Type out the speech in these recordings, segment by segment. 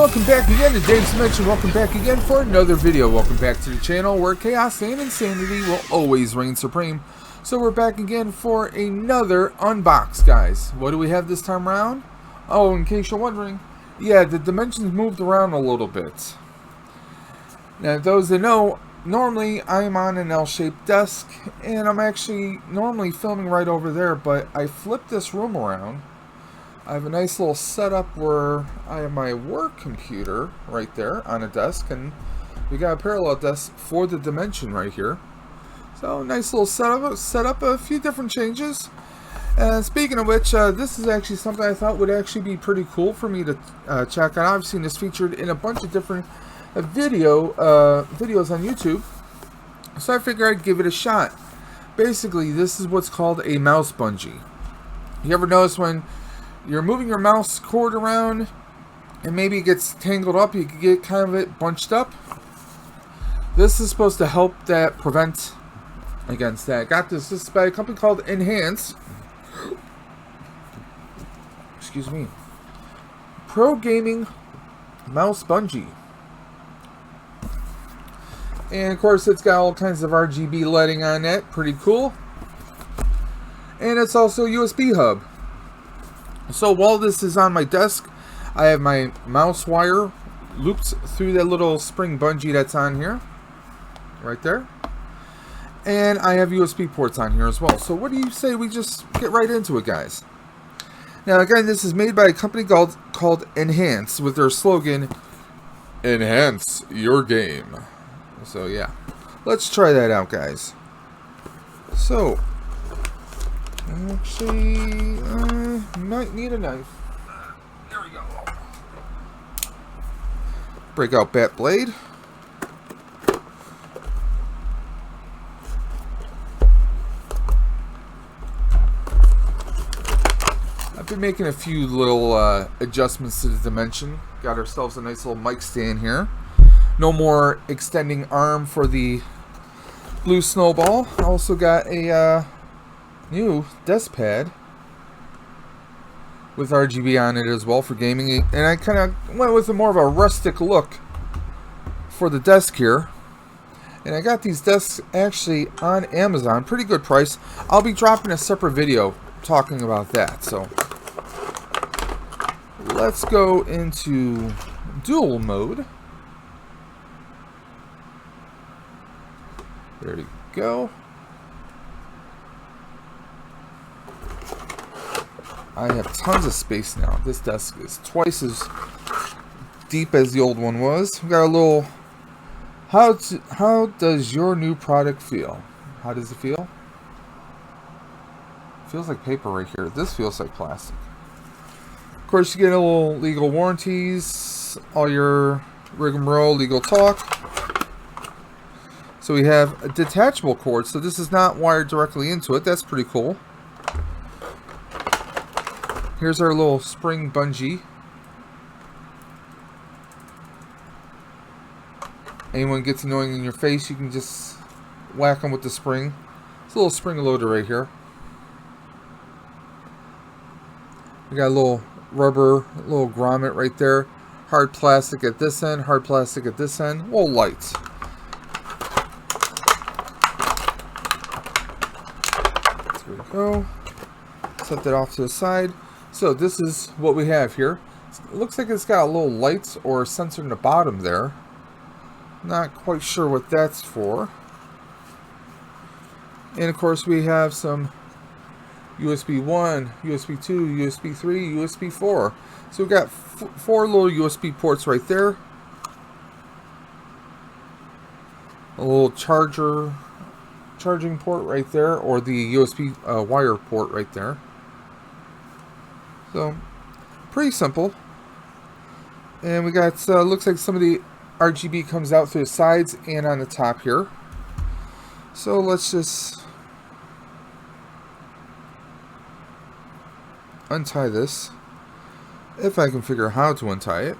welcome back again to Dave's Dimension. Welcome back again for another video. Welcome back to the channel where chaos and insanity will always reign supreme. So we're back again for another unbox, guys. What do we have this time around? Oh, in case you're wondering, yeah, the dimensions moved around a little bit. Now, those that know, normally I'm on an L-shaped desk, and I'm actually normally filming right over there, but I flipped this room around. I have a nice little setup where I have my work computer right there on a desk, and we got a parallel desk for the dimension right here. So nice little setup, a few different changes. And speaking of which, this is actually something I thought would actually be pretty cool for me to check out. I've seen this featured in a bunch of different videos on YouTube, so I figured I'd give it a shot. Basically, this is what's called a mouse bungee. You ever notice when you're moving your mouse cord around and maybe it gets tangled up, you can get kind of it bunched up? This is supposed to help that, prevent against that. Got this is by a company called Enhance. Excuse me. Pro Gaming Mouse Bungee. And of course it's got all kinds of RGB lighting on it. Pretty cool. And it's also a USB hub. So while this is on my desk, I have my mouse wire looped through that little spring bungee that's on here. Right there. And I have USB ports on here as well. So what do you say we just get right into it, guys? Now again, this is made by a company called Enhance, with their slogan, "Enhance your game." So yeah, let's try that out, guys. So actually, might need a knife. There we go. Break out bat blade. I've been making a few little adjustments to the dimension. Got ourselves a nice little mic stand here. No more extending arm for the blue snowball. I also got a new desk pad with RGB on it as well for gaming, and I kind of went with a more of a rustic look for the desk here. And I got these desks actually on Amazon, pretty good price. I'll be dropping a separate video talking about that. So let's go into dual mode. There we go. I have tons of space now. This desk is twice as deep as the old one was. We got a little, how does your new product feel? How does it feel? Feels like paper right here. This feels like plastic. Of course, you get a little legal warranties, all your rigmarole, legal talk. So we have a detachable cord, so this is not wired directly into it. That's pretty cool. Here's our little spring bungee. Anyone gets annoying in your face, you can just whack them with the spring. It's a little spring loader right here. We got a little rubber, a little grommet right there. Hard plastic at this end, hard plastic at this end. Little lights. There we go. Set that off to the side. So this is what we have here. It looks like it's got a little light or sensor in the bottom there. Not quite sure what that's for. And of course we have some USB 1, USB 2, USB 3, USB 4. So we've got four little USB ports right there. A little charging port right there, or the USB wire port right there. So pretty simple. And we got looks like some of the RGB comes out through the sides and on the top here. So let's just untie this, if I can figure out how to untie it.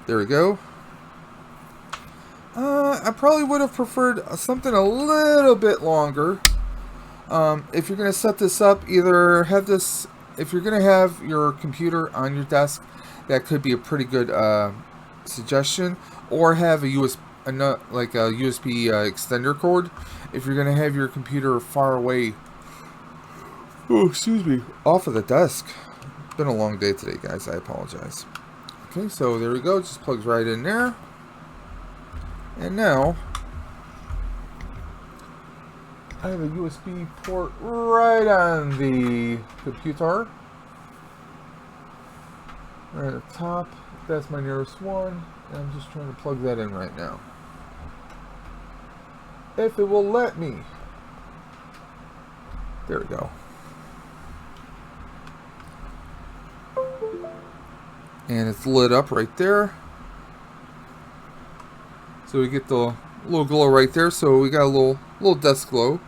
There we go. I probably would have preferred something a little bit longer. If you're going to set this up, either have this, if you're going to have your computer on your desk, that could be a pretty good suggestion. Or have a like a USB extender cord if you're going to have your computer far away. Oh, excuse me, off of the desk. It's been a long day today, guys. I apologize. Okay, so there we go. Just plugs right in there. And now I have a USB port right on the computer. Right at the top. That's my nearest one. And I'm just trying to plug that in right now. If it will let me. There we go. And it's lit up right there. So we get the little glow right there. So we got a little desk glow.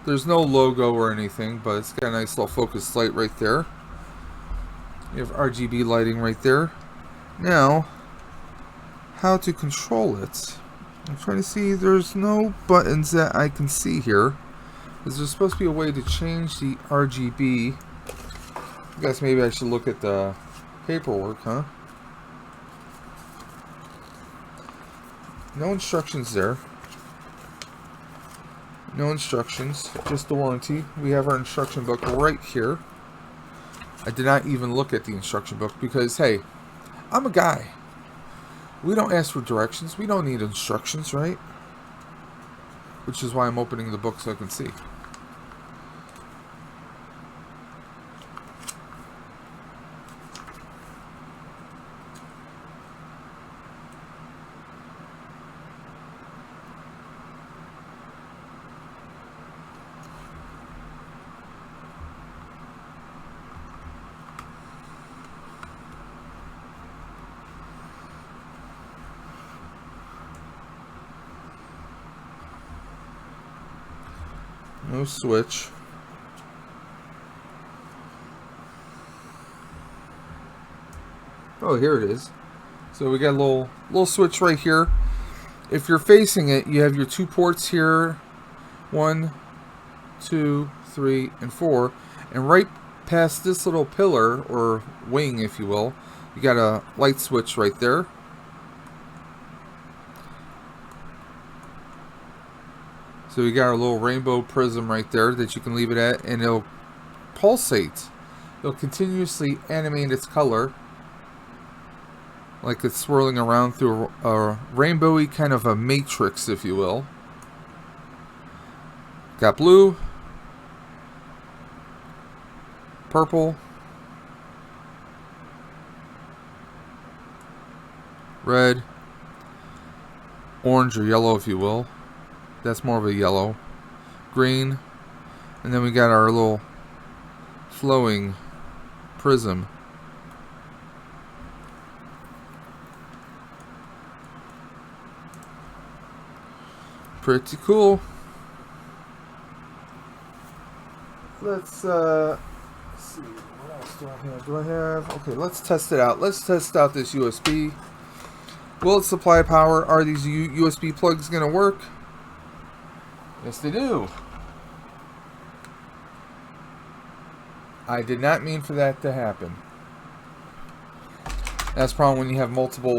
There's no logo or anything, but it's got a nice little focus light right there. You have RGB lighting right there. Now, how to control it? I'm trying to see. There's no buttons that I can see here. Is there supposed to be a way to change the RGB? I guess maybe I should look at the paperwork, huh? No instructions there. No instructions, just the warranty. We have our instruction book right here. I did not even look at the instruction book because, hey, I'm a guy. We don't ask for directions. We don't need instructions, right? Which is why I'm opening the book so I can see. No switch. Oh, here it is. So we got a little switch right here. If you're facing it, you have your 2 ports here. 1, 2, 3, and 4. And right past this little pillar, or wing, if you will, you got a light switch right there. So we got our little rainbow prism right there that you can leave it at, and it'll pulsate. It'll continuously animate its color, like it's swirling around through a rainbowy kind of a matrix, if you will. Got blue, purple, red, orange or yellow, if you will. That's more of a yellow. Green. And then we got our little flowing prism. Pretty cool. Let's see. What else do I have? Okay, let's test it out. Let's test out this USB. Will it supply power? Are these USB plugs going to work? Yes, they do. I did not mean for that to happen. That's the problem when you have multiple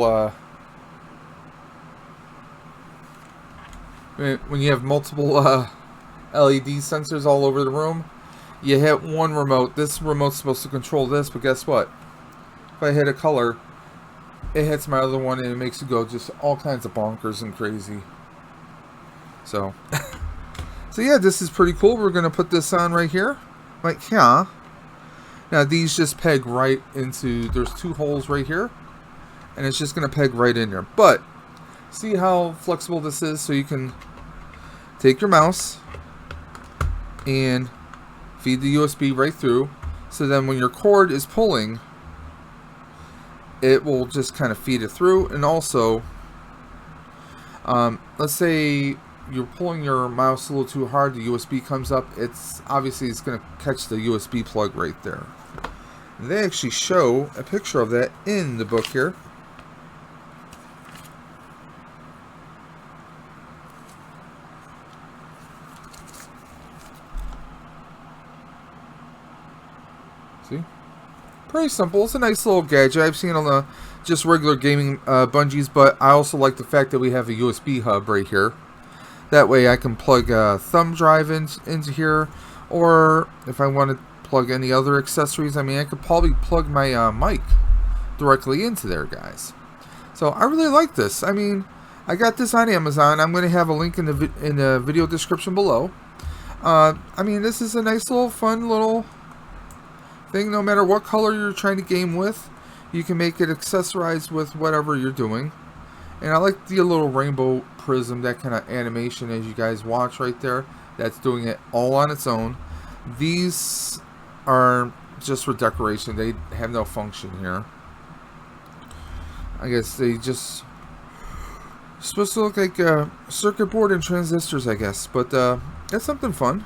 LED sensors all over the room. You hit one remote. This remote's supposed to control this, but guess what? If I hit a color, it hits my other one and it makes it go just all kinds of bonkers and crazy. So so yeah, this is pretty cool. We're going to put this on right here. Like here. Now these just peg right into, there's 2 holes right here. And it's just going to peg right in there. But, see how flexible this is? So you can take your mouse and feed the USB right through. So then when your cord is pulling, it will just kind of feed it through. And also, let's say you're pulling your mouse a little too hard, the USB comes up, it's going to catch the USB plug right there. And they actually show a picture of that in the book here. See? Pretty simple. It's a nice little gadget. I've seen on the just regular gaming bungees, but I also like the fact that we have a USB hub right here. That way I can plug a thumb drive into here, or if I want to plug any other accessories, I mean, I could probably plug my mic directly into there, guys. So I really like this. I mean, I got this on Amazon. I'm going to have a link in the video description below. I mean, this is a nice little fun little thing. No matter what color you're trying to game with, you can make it accessorized with whatever you're doing. And I like the little rainbow prism, that kind of animation as you guys watch right there. That's doing it all on its own. These are just for decoration. They have no function here. I guess they just supposed to look like a circuit board and transistors, I guess. But that's something fun.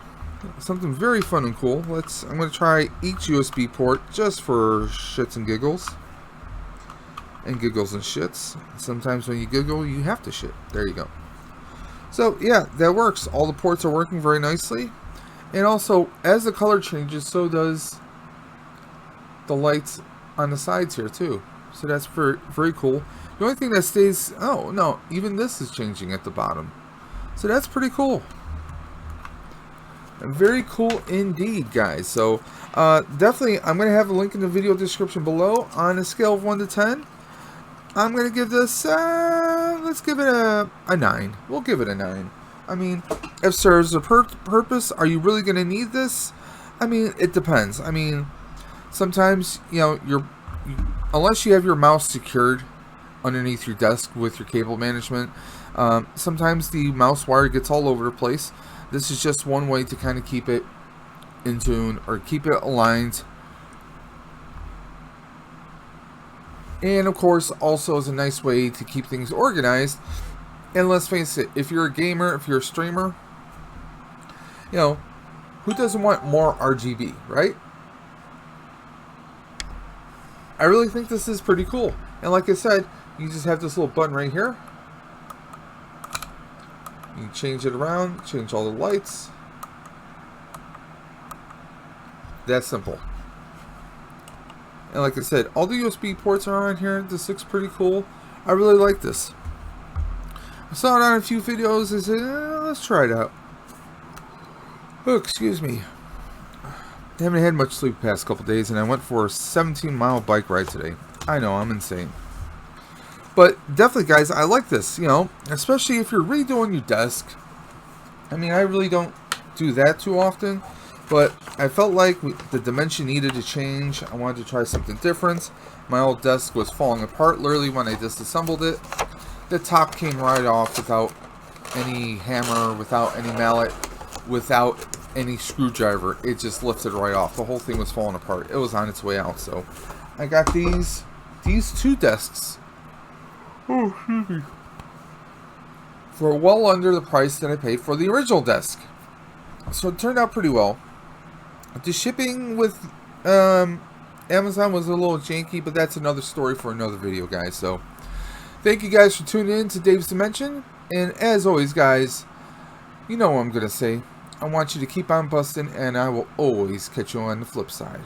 Something very fun and cool. I'm going to try each USB port just for shits and giggles. And giggles and shits. Sometimes when you giggle, you have to shit. There you go. So yeah, that works. All the ports are working very nicely. And also, as the color changes, so does the lights on the sides here too. So that's very cool. The only thing that stays... Oh, no. Even this is changing at the bottom. So that's pretty cool. And very cool indeed, guys. So definitely, I'm going to have a link in the video description below. On a scale of 1 to 10, I'm going to give this... let's give it a 9. We'll give it a 9. I mean, if it serves a purpose, are you really going to need this? I mean, it depends. I mean, sometimes, you know, unless you have your mouse secured underneath your desk with your cable management, sometimes the mouse wire gets all over the place. This is just one way to kind of keep it in tune or keep it aligned. And of course, also is a nice way to keep things organized. And let's face it, if you're a gamer, if you're a streamer, you know, who doesn't want more RGB, right? I really think this is pretty cool. And like I said, you just have this little button right here. You change it around, change all the lights. That's simple. And like I said, all the USB ports are on here. This looks pretty cool. I really like this. I saw it on a few videos. I said, let's try it out. Oh, excuse me. I haven't had much sleep the past couple days, and I went for a 17-mile bike ride today. I know, I'm insane. But definitely, guys, I like this, you know, especially if you're redoing your desk. I mean, I really don't do that too often, but I felt like the dimension needed to change. I wanted to try something different. My old desk was falling apart literally when I disassembled it. The top came right off without any hammer, without any mallet, without any screwdriver. It just lifted right off. The whole thing was falling apart. It was on its way out. So I got these two desks for well under the price that I paid for the original desk. So it turned out pretty well. The shipping with Amazon was a little janky, but that's another story for another video, guys. So thank you guys for tuning in to Dave's Dimension. And as always, guys, you know what I'm going to say. I want you to keep on busting, and I will always catch you on the flip side.